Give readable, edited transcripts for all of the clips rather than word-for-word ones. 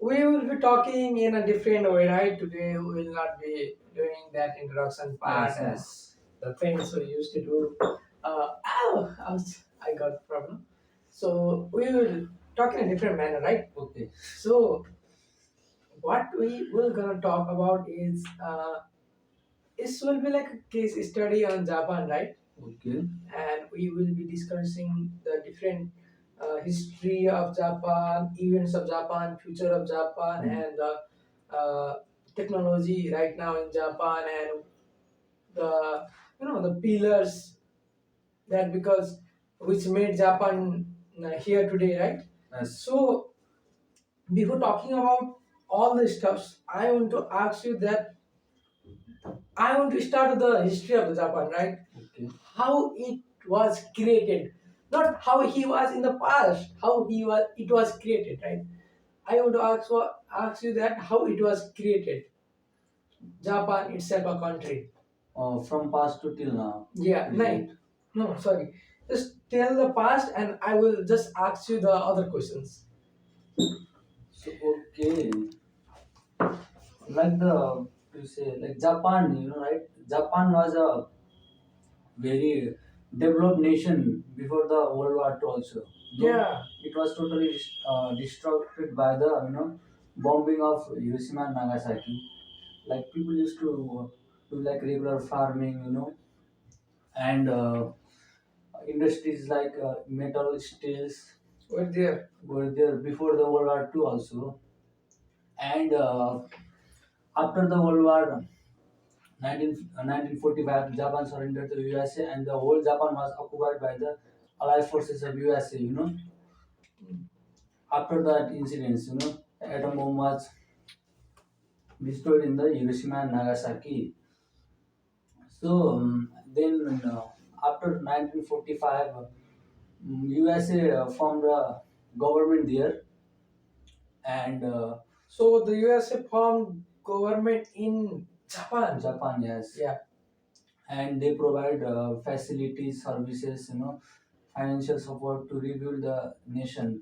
we will be talking in a different way, right? Today we will not be doing that introduction part Yes, and yes. the things we used to do. I got a problem. So we will talk in a different manner, right? Okay. So what we will gonna talk about is this will be like a case study on Japan, right? Okay. And we will be discussing the different history of Japan, events of Japan, future of Japan, Hmm. and the uh, technology right now in Japan, and the the pillars that because which made Japan here today, right? Yes. So before talking about all the stuffs, I want to ask you that I want to start with the history of the Japan, right? Okay. How it was created, not how he was in the past, how he was it was created, right? I want to ask you that how it was created. Japan itself a country. From past to till now. Yeah, Present. no, sorry. Just tell the past, and I will just ask you the other questions. So okay, like the you say like Japan, right? Japan was a very developed nation before the World War II also. Yeah, It was totally destroyed by the bombing of Hiroshima and Nagasaki. Like people used to do like regular farming, and industries like metal, steels we're there. were there before the World War II also. And after the World War 1945, Japan surrendered to USA, and the whole Japan was occupied by the Allied forces of USA. After that incident, the atom bomb was destroyed in the Hiroshima and Nagasaki. So then, after 1945, USA formed a government there, and So the USA formed government in Japan. Japan, yes, Yeah, and they provide facilities, services, financial support to rebuild the nation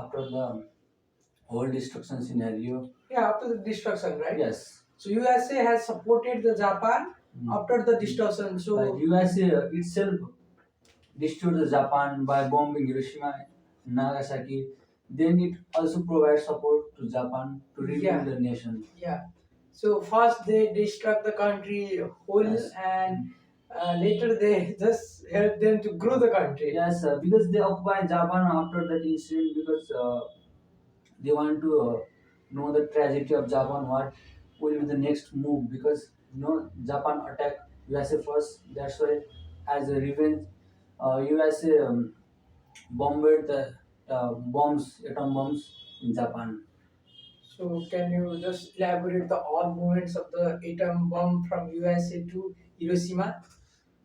after the whole destruction scenario. yeah. After the destruction, right? Yes. So USA has supported the Japan after the destruction. Like So USA itself destroyed the Japan by bombing Hiroshima and Nagasaki. Then it also provides support to Japan to rebuild yeah, the nation. yeah. So first they destruct the country whole, Yes. and later they just help them to grow the country. Yes, because they occupied Japan after that incident because they want to know the tragedy of Japan, what will be the next move because Japan attacked USA first. That's why, as a revenge, USA bombarded the atom bombs in Japan. So can you just elaborate the all movements of the atom bomb from USA to Hiroshima?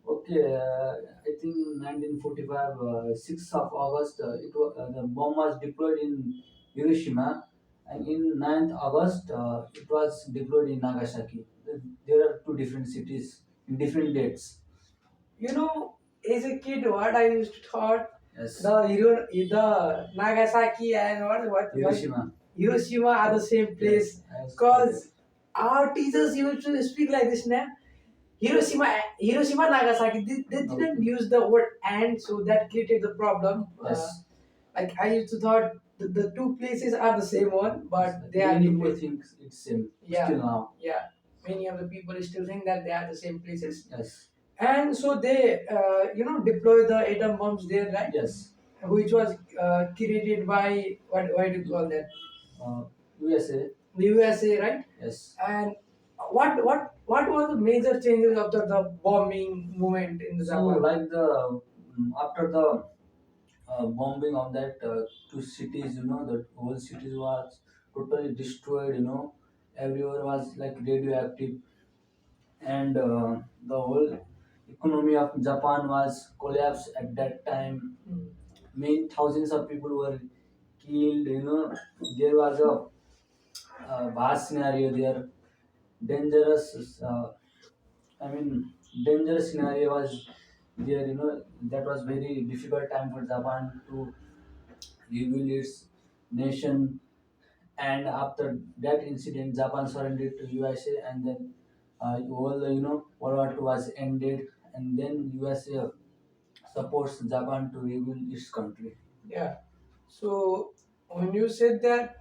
Okay, I think 1945, 6th of August, the bomb was deployed in Hiroshima, and in 9th August, it was deployed in Nagasaki. There are two different cities in different dates. You know, as a kid, what I used to thought Yes. the Nagasaki and what Hiroshima. Hiroshima are the same place Yes. because our teachers used to speak like this now. Hiroshima, Nagasaki. They didn't Okay. use the word "and," so that created the problem. Yes. Like I used to thought the two places are the same one, but they are Many people different. think it's same Yeah, still now. yeah. Many of the people still think that they are the same places, Yes. and so they deploy the atom bombs there, right? Yes. Which was created by what do you call that? Uh, USA. The USA, right? Yes. And what were the major changes of the bombing movement in the So Japan? like the after the bombing of that two cities, the whole cities was totally destroyed. Everywhere was like radioactive, and the whole economy of Japan was collapsed at that time. Hmm. Many thousands of people were killed. There was a vast scenario there. Dangerous. I mean, dangerous scenario was there. That was very difficult time for Japan to rebuild its nation, And after that incident, Japan surrendered to USA, and then all the World War II was ended, and then USA supports Japan to rebuild its country. Yeah. So when you said that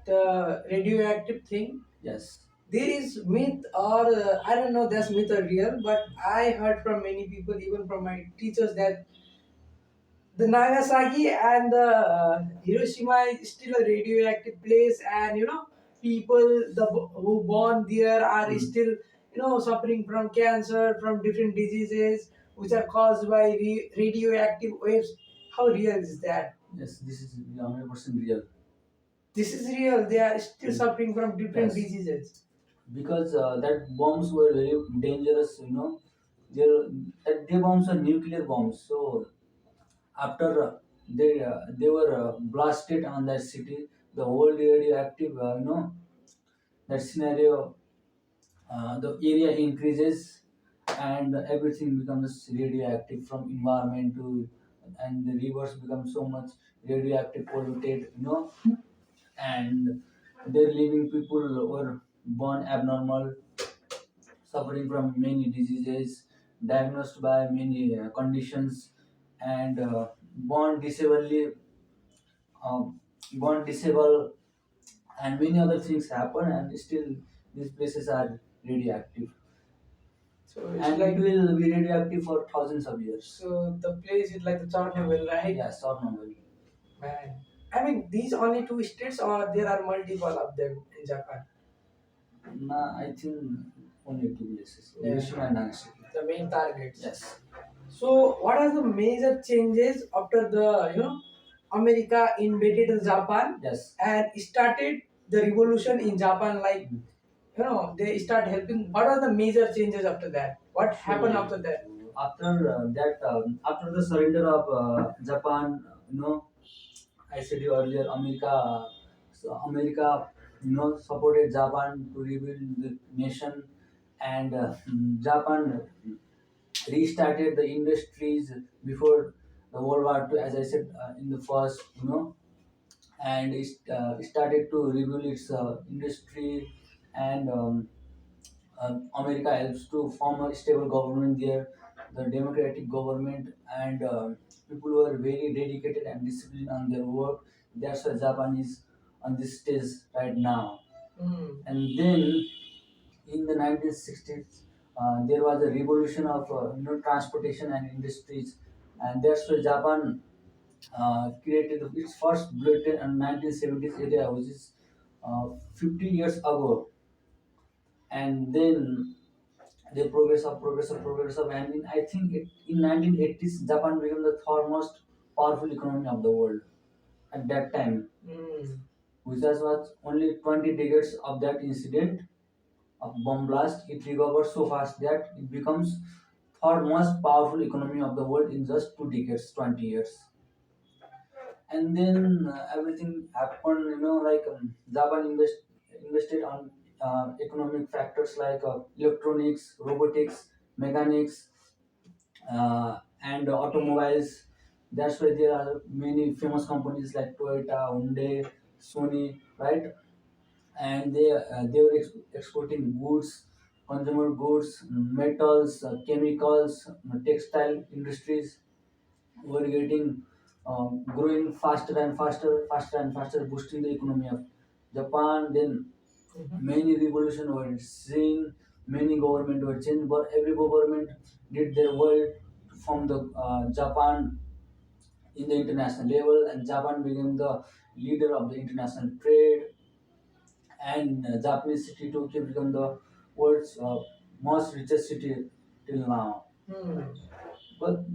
radioactive thing, Yes. there is myth or I don't know that's myth or real, but I heard from many people, even from my teachers, that the Nagasaki and the Hiroshima is still a radioactive place, and people who born there are still suffering from cancer, from different diseases which are caused by radioactive waves. How real is that? Yes, this is 100% real. This is real. They are still Mm. suffering from different Yes, diseases. because that bombs were very dangerous. They're, that they bombs are nuclear bombs. So after they were blasted on that city, the whole radioactive, that scenario, the area increases, and everything becomes radioactive from environment to, and the rivers become so much radioactive polluted, and their living people were born abnormal, suffering from many diseases, diagnosed by many conditions, and um, born disabled, and many other things happen, and still these places are radioactive, So it's and like it will be radioactive for thousands of years. so the place is like the Chernobyl, right? Yeah, short novel. Man, I mean these only two states, or there are multiple of them in Japan. Nah, I think only two places, Yeah. Hiroshima and Nagasaki. The main targets. Yes. So, what are the major changes after the America invaded Japan Yes. and started the revolution in Japan? Like they start helping. What are the major changes after that? What happened So after that? after the surrender of Japan, I said you earlier, America, supported Japan to rebuild the nation, and Japan restarted the industries before the World War II, as I said in the first, and it started to rebuild its industry, and America helps to form a stable government there, the democratic government, and people were very dedicated and disciplined on their work. That's why Japan is on this stage right now. Hmm. And then in the 1960s, there was a revolution of transportation and industries, and that's why Japan created its first bullet train in 1970s area, which is 50 years ago, and then they progress up, and I think in 1980s, Japan became the third most powerful economy of the world at that time, Hmm. which was only 20 decades of that incident of bomb blast. It recovered so fast that it becomes third most powerful economy of the world in just 2 decades, 20 years. And then everything happened, like Japan invested on economic factors like electronics, robotics, mechanics, and automobiles. That's why there are many famous companies like Toyota, Hyundai, Sony, right? And they were exporting goods, consumer goods, metals, chemicals, textile industries were getting growing faster and faster, faster and faster, boosting the economy of Japan. Then Mhm. many revolution were seen, many government were changed, but every government did their work to form the Japan in the international level, and Japan became the leader of the international trade, and Japanese city Tokyo became the world's most richest city till now. Hmm. But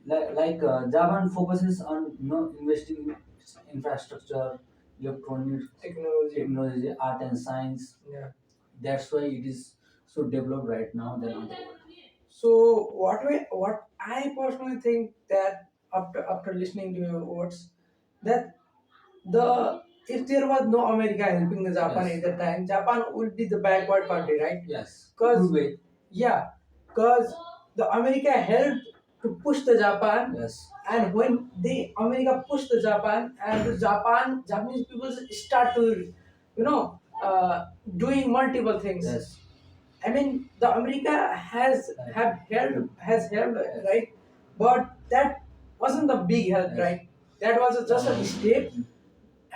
Japan focuses on investing in its infrastructure, electronics, Technology. technology, art and science. Yeah. That's why it is so developed right now than other world. So what I personally think that after listening to your words, that the if there was no America helping the Japan Yes. at that time, Japan would be the backward country, right? Yes. Because Good way. yeah, because the America helped to push the Japan, Yes. and when the America pushed the Japan, and the Japanese people start to you know, doing multiple things. Yes. I mean, the America has helped, Yes. right? But that wasn't the big help, Yes. right? That was just a step,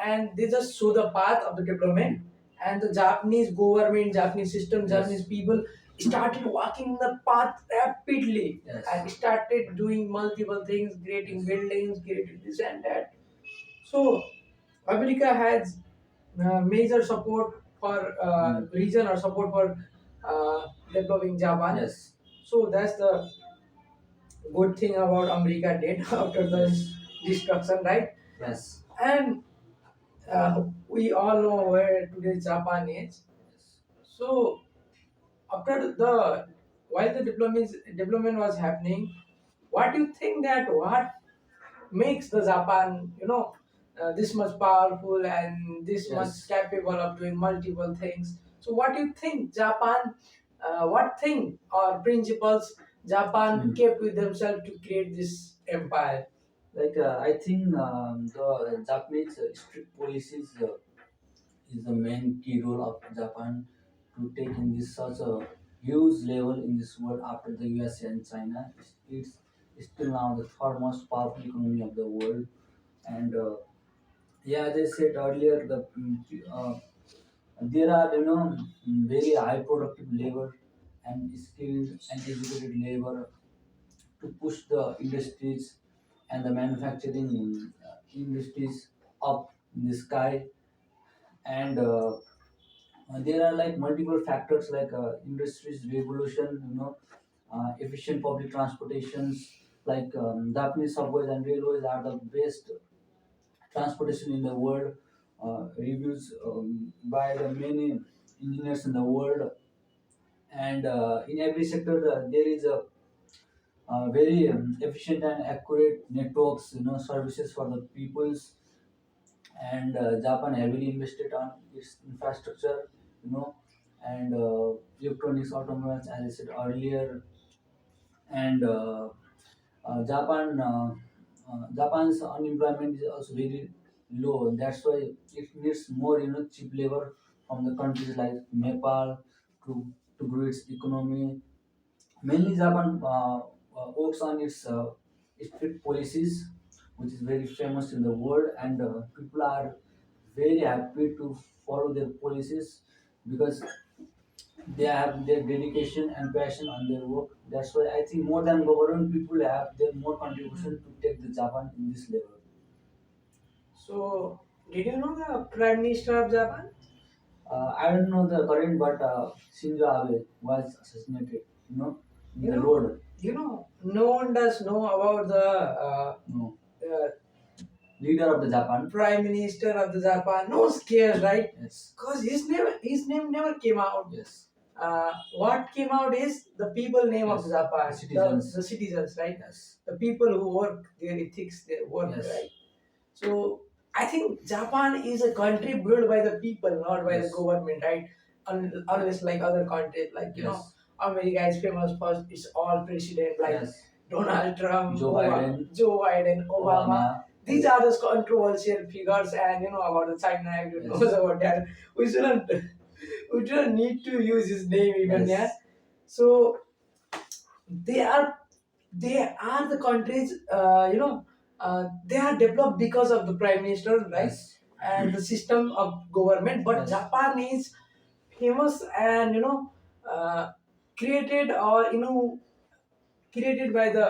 and they just show the path of the development. And the Japanese government, Japanese system, Japanese people started walking the path rapidly, Yes. and started doing multiple things, creating buildings, creating this and that. So America has major support for region or support for developing Japan. Yes. So that's the good thing about America did after the Yes. destruction, right? Yes. And we all know where today Japan is. So after the while the development was happening, what do you think that what makes the Japan, this much powerful and this much Yes. capable of doing multiple things? So, what do you think Japan? What thing or principles Japan kept with themselves to create this empire? Like I think the Japanese strict policies is the main key role of Japan to take in this such a huge level in this world after the USA and China. It's still now the third most powerful economy of the world. And yeah, as I said earlier, there are very high productive labor and skilled and educated labor to push the industries and the manufacturing industries up in the sky. And there are like multiple factors like industries revolution, efficient public transportations, like Japanese subways and railways are the best transportation in the world, reviews by the many engineers in the world. And in every sector there is a very efficient and accurate networks, services for the peoples. And Japan heavily invested on its infrastructure, you know, and electronics, automobiles, as I said earlier. And Japan's unemployment is also very low. That's why it needs more, cheap labor from the countries like Nepal to grow its economy. Mainly, Japan works on its strict policies, which is very famous in the world, and people are very happy to follow their policies because they have their dedication and passion on their work. That's why I think more than government, people have their more contribution to take the Japan in this level. So, did you know the Prime Minister of Japan? I don't know the current, but Shinzo Abe was assassinated, in You the know, road. no one does know about the No, uh, leader of the Japan. Prime Minister of the Japan. No one cares, right? Yes. Because his name never came out. Yes. What came out is the people name of Yes. Japan, The citizens. the citizens, right? Yes. The people who work, their ethics, their work, Yes. right? So I think Japan is a country built by the people, not by the Yes. government, right? Unless like other countries, like Yes. America is famous for its all president, like Yes. Donald Trump, Joe Biden, Joe Biden, Obama. Obama. These are the controversial figures, and about the China, everyone Yes. knows about that. We shouldn't, we don't need to use his name even, yeah. Yes. So they are they are the countries, they are developed because of the prime minister, right? Yes. And the system of government. But Yes. Japan is famous and created or created by the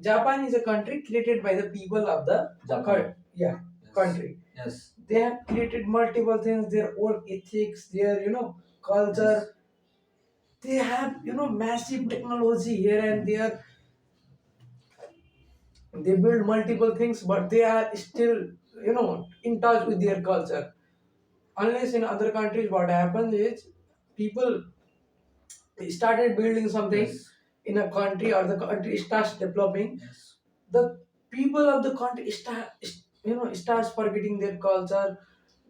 Japan is a country created by the people of the Japan. yeah, Yes. country. Yes. They have created multiple things, their work ethics, their culture. Yes. They have massive technology here and there. They build multiple things, but they are still in touch with their culture. Unless in other countries, what happens is people started building something. Yes. In a country, or the country starts developing, Yes. the people of the country starts forgetting their culture.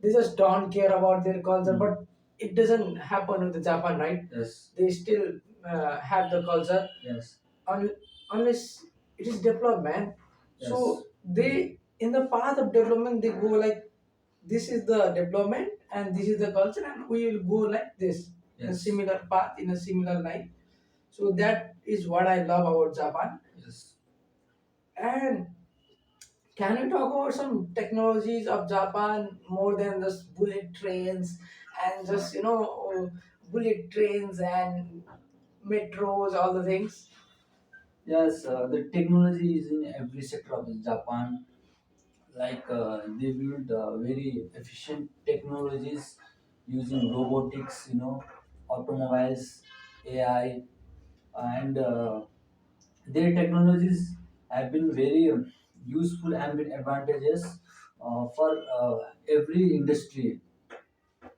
They just don't care about their culture. But it doesn't happen with the Japan, right? Yes. They still have the culture. Yes. Unless it is developed, man. Yes. So they, in the path of development, they go like, this is the development, and this is the culture, and we will go like this in a Yes. similar path, in a similar line. So that is what I love about Japan. Yes. And can you talk about some technologies of Japan more than just bullet trains and just bullet trains and metros, all the things? Yes, the technology is in every sector of Japan. Like they build very efficient technologies using robotics, automobiles, AI, and their technologies have been very useful and been advantageous for every industry.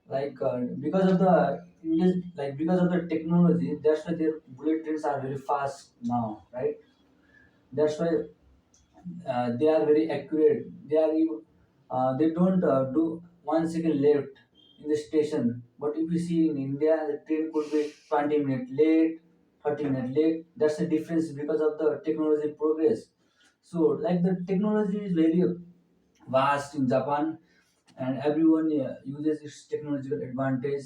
Like because of the technology, that's why their bullet trains are very fast now, right? That's why they are very accurate. They don't do 1 second left in the station. But if you see in India, the train could be 20 minutes late, 30 minutes late. That's the difference because of the technology progress. So like the technology is very vast in Japan, and everyone uses its technological advantage.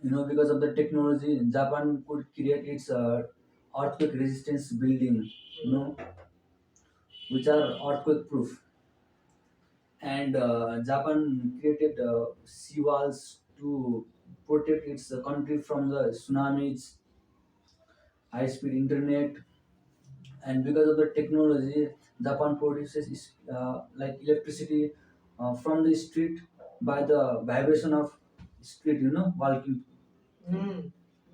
Because of the technology, Japan could create its earthquake resistance building. You know, which are earthquake proof. And Japan created sea walls to protect its country from the tsunamis, high speed internet, and because of the technology, Japan produces like electricity from the street by the vibration of street, walking. Hmm.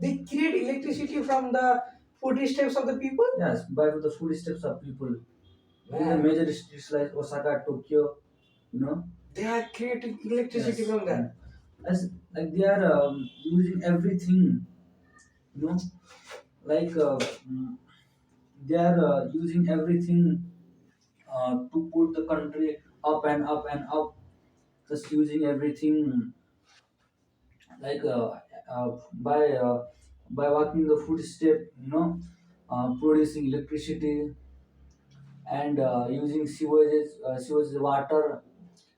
They create electricity from the footsteps of the people. Yes, by the footsteps of people. In the Man, major cities like Osaka, Tokyo, you know. they are creating electricity Yes, from that. as like they are using everything, you know, like they are using everything to put the country up and up and up. Just using everything like by walking the footstep, producing electricity and using sewage water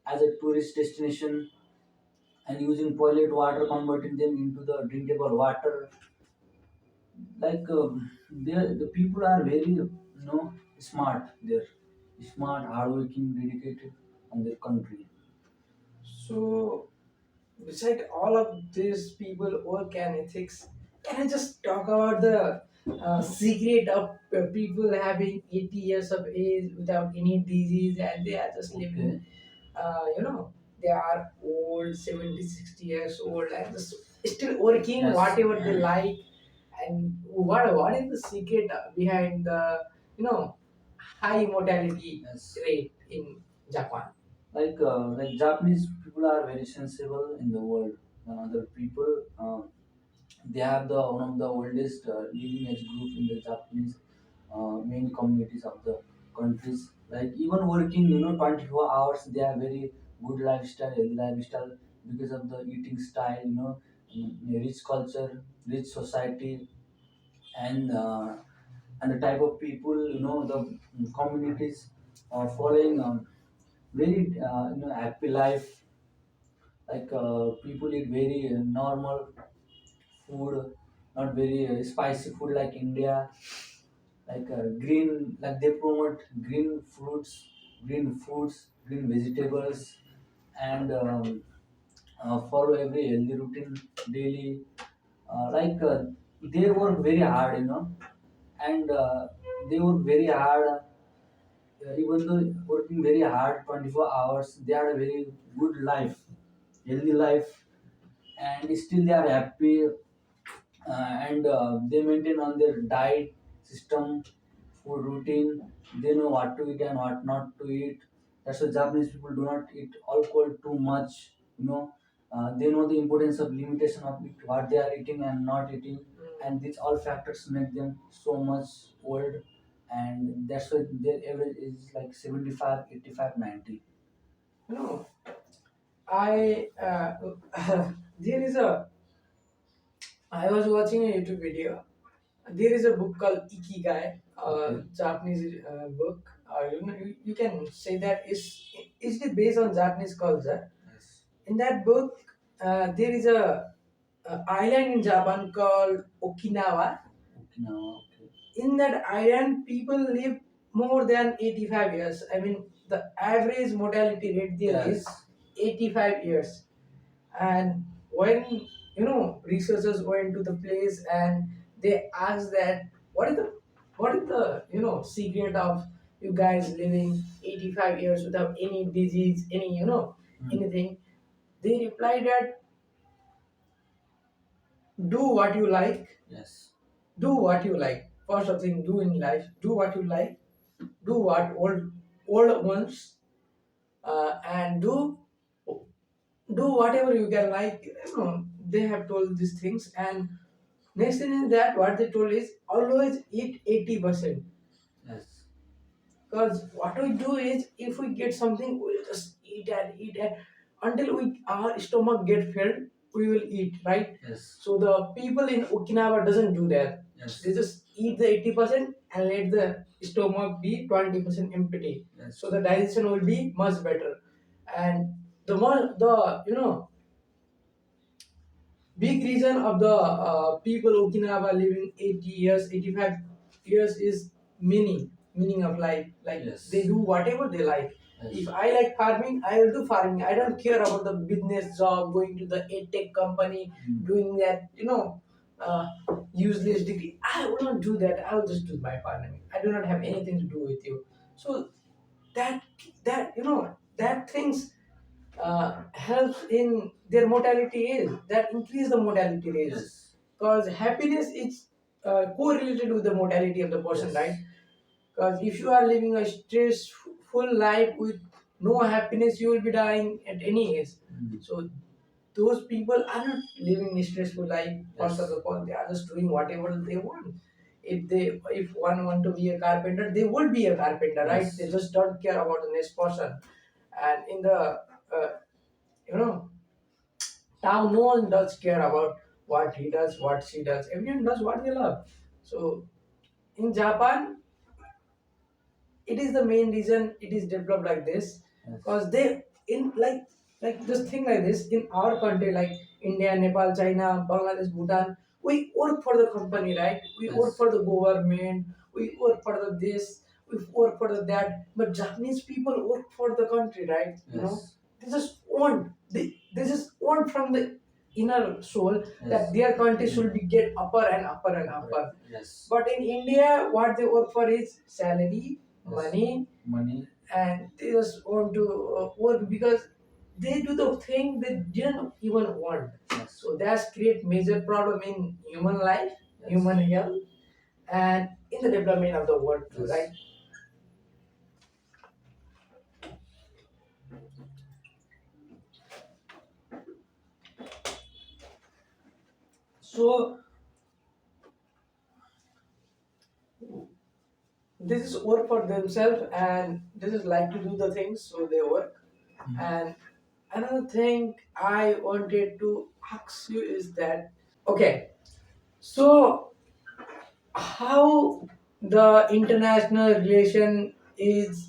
as a tourist destination and using toilet water, converting them into the drinkable water. Like the people are very smart. They're smart, hardworking, dedicated on their country. So, beside all of these people work and ethics, can I just talk about the secret of people having 80 years of age without any disease, and they are just Okay. living, they are old, 70, 60 years old, and just still working Yes. whatever they like. And what is the secret behind the, high mortality Yes. rate in Japan? Like Japanese people are very sensible in the world than other people. They have the one of the oldest living age group in the Japanese main communities of the countries. Like even working, 24 hours, they have very good lifestyle, healthy lifestyle because of the eating style, rich culture, rich society, and uh, and the type of people, the communities are following very happy life. Like people eat very normal food, not very spicy food like India. Like green, like they promote green fruits, green foods, green vegetables, and follow every healthy routine daily. Like they work very hard, and they work very hard. Even though working very hard 24 hours, they had a very good life, healthy life, and still they are happy, and they maintain on their diet system, food routine. They know what to eat and what not to eat. That's why Japanese people do not eat alcohol too much. They know the importance of limitation of what they are eating and not eating, and these all factors make them so much old. And that's why their average is like 75, 85, 90. No, I there is a I was watching a YouTube video. There is a book called Ikigai, Okay. Japanese book. You can say that is it based on Japanese culture. Yes. In that book, there is a island in Japan called Okinawa. Okinawa. Okay. In that island, people live more than 85 years. I mean, the average mortality rate there is Yes. 85 years. And when researchers went to the place and they asked that what is the secret of you guys living 85 years without any disease, any anything, they replied that do what you like. Yes. Do what you like. First of thing, do in life, do what you like. Do what old ones, and do whatever you can, like they have told these things. And next thing is that what they told is always eat 80%. Yes. Because what we do is if we get something, we'll just eat and until our stomach get filled, we will eat, right? Yes. So the people in Okinawa doesn't do that. Yes. They just eat the 80% and let the stomach be 20% empty. Yes. So the digestion will be much better. And the more the big reason of the people Okinawa living 80 years, 85 years is meaning of life. Like Yes. they do whatever they like. Yes. If I like farming, I will do farming. I don't care about the business job, going to the tech company, doing that, uh, useless degree. I will not do that. I will just do my farming. I do not have anything to do with you. So that that things helps in their mortality age, that increase the mortality rates. Yes. Because happiness is correlated with the mortality of the person, Yes. right? Because if you are living a stressful life with no happiness, you will be dying at any age. So those people are not living a stressful life. First of all, they are just doing whatever they want. If one want to be a carpenter, they would be a carpenter, right? Yes. They just don't care about the next person. And in the you know town, no one does care about what he does, what she does. Everyone does what they love. So in Japan, it is the main reason it is developed like this. Yes. Because they in like just think like this, in our country like India, Nepal, China, Bangladesh, Bhutan, we work for the company, right? We Yes. work for the government, we work for the this, we work for the that. But Japanese people work for the country, right? Yes. They just want, they just want from the inner soul that Yes. their country should be get upper and upper and upper. Yes. But in India, what they work for is salary, Yes. money, and they just want to work because they do the thing they didn't even want. Yes. So that's create major problem in human life, Yes. human health, and in the development of the world too, Yes. right? So this is work for themselves, and this is like to do the things, so they work. And another thing I wanted to ask you is that, okay, so how the international relation is,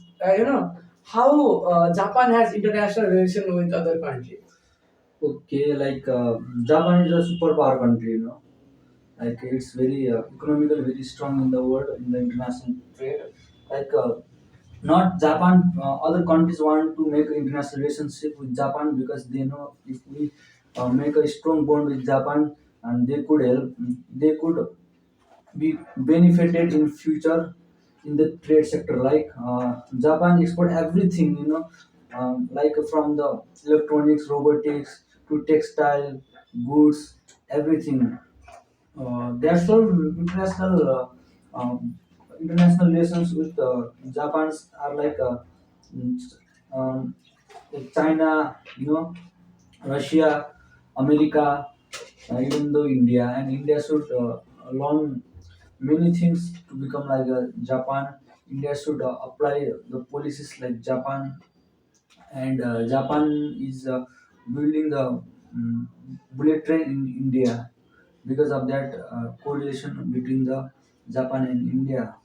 how Japan has international relation with other countries. Okay, like Japan is a superpower country, like it's very economically very strong in the world in the international trade. Like not Japan, other countries want to make an international relationship with Japan because they know if we make a strong bond with Japan, and they could help, they could be benefited in future in the trade sector. Like Japan export everything, like from the electronics, robotics to textile goods, everything. That's all international relations with Japan's are like mm, um, like China, Russia, America, even though India, and India should learn many things to become like Japan. India should apply the policies like Japan, and Japan is building the bullet train in India because of that correlation between the Japan and India.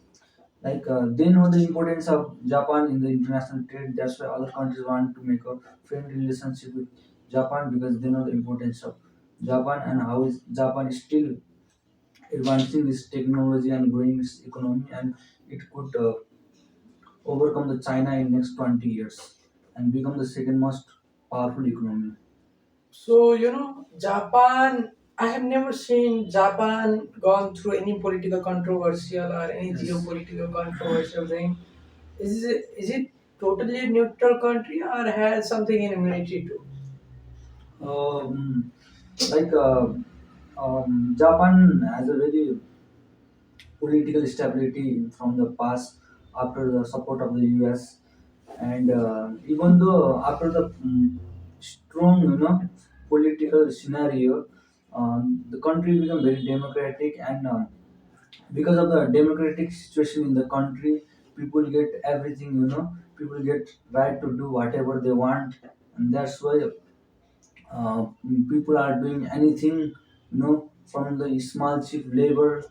Like they know the importance of Japan in the international trade. That's why other countries want to make a friendly relationship with Japan because they know the importance of Japan and how is Japan is still advancing its technology and growing its economy, and it could overcome the China in next 20 years and become the second most powerful economy. So, Japan, I have never seen Japan gone through any political controversial or any Yes. geopolitical controversial thing. Is it totally a neutral country or has something in military too? Um, like Japan has a very political stability from the past after the support of the US, and even though after the strong political scenario, the country became very democratic, and because of the democratic situation in the country, people get everything, people get right to do whatever they want, and that's why uh, people are doing anything, from the small cheap labor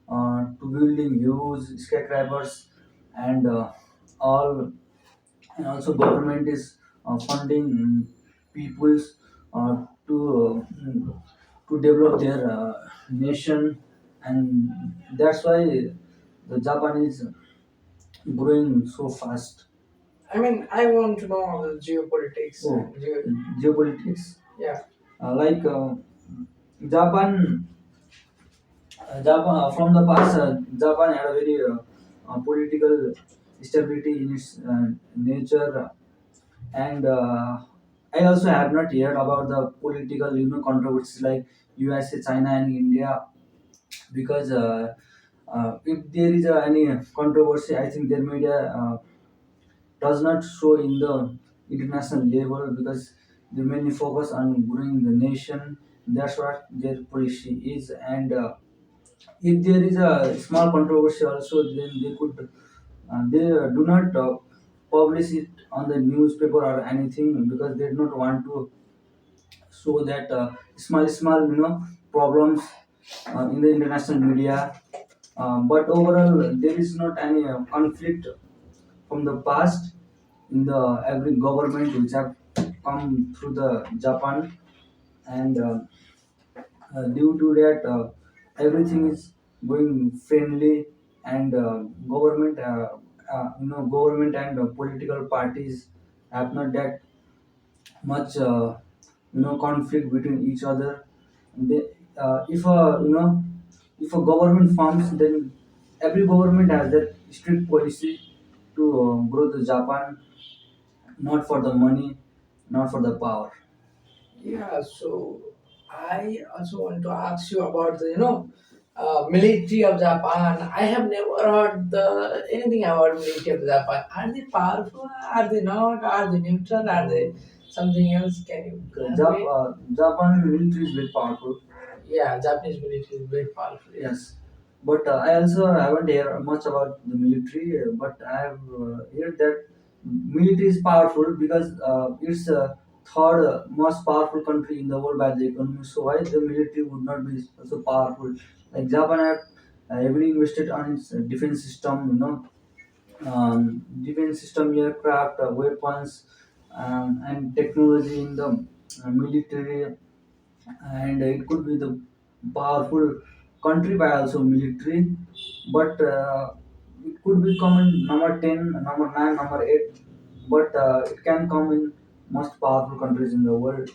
to building huge skyscrapers, and all, and also government is funding peoples to develop their nation, and that's why the Japan is growing so fast. I mean, I want to know the geopolitics Oh, and geopolitics. yeah. Like Japan, from the past, Japan had a very political stability in its nature, and I also have not heard about the political, controversies like USA, China, and India, because if there is any controversy, I think their media does not show in the international level because they mainly focus on growing the nation. That's what their policy is, and if there is a small controversy also, then they do not publish it on the newspaper or anything because they do not want to show that small problems in the international media. But overall, there is not any conflict from the past in the every government which have come through the Japan, and due to that, everything is going friendly, and government and political parties have not that much conflict between each other. They, if a if a government forms, then every government has that strict policy to grow the Japan, not for the money, not for the power. Yeah, so I also want to ask you about the military of Japan. I have never heard anything about military of Japan. Are they powerful? Are they not? Are they neutral? Are they something else? Can you The elaborate? Japan military is very powerful. Yeah, Japanese military is very powerful. Yeah. Yes, but I also haven't heard much about the military. But I have heard that military is powerful because it's the third most powerful country in the world by the economy. So why the military would not be so powerful? Like Japan have heavily invested on its defense system. Defense system, aircraft, weapons, and technology in the military, and it could be the powerful country by also military, but it could be come in number 10, number 9, number 8, but it can come in most powerful countries in the world,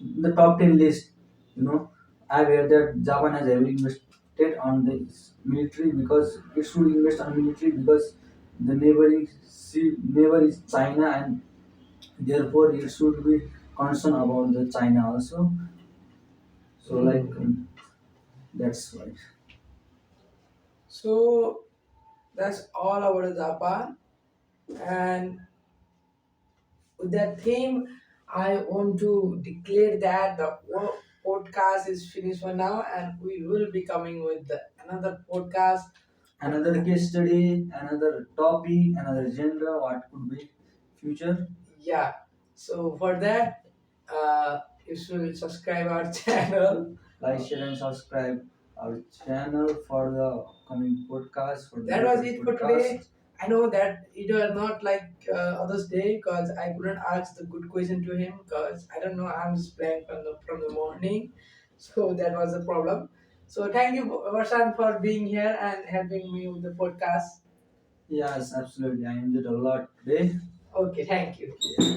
in the top 10 list. I've heard that Japan has heavily invested on this military because it should invest on military because the neighbor is China, and therefore it should be concerned about the China also. So like that's why. So that's all about Japan. And with that theme, I want to declare that the podcast is finished for now, and we will be coming with another podcast. Another case study, another topic, another genre, what could be future. Yeah. So for that, you should subscribe our channel. Like, share, and subscribe our channel for the coming podcast, for the That was later it for podcast. today. I know that it was not like others day because I couldn't ask the good question to him because I don't know, I'm just playing from the morning, so that was the problem. So thank you, Varshan, for being here and helping me with the podcast. Yes, absolutely. I enjoyed a lot today. Okay, thank you. Yeah.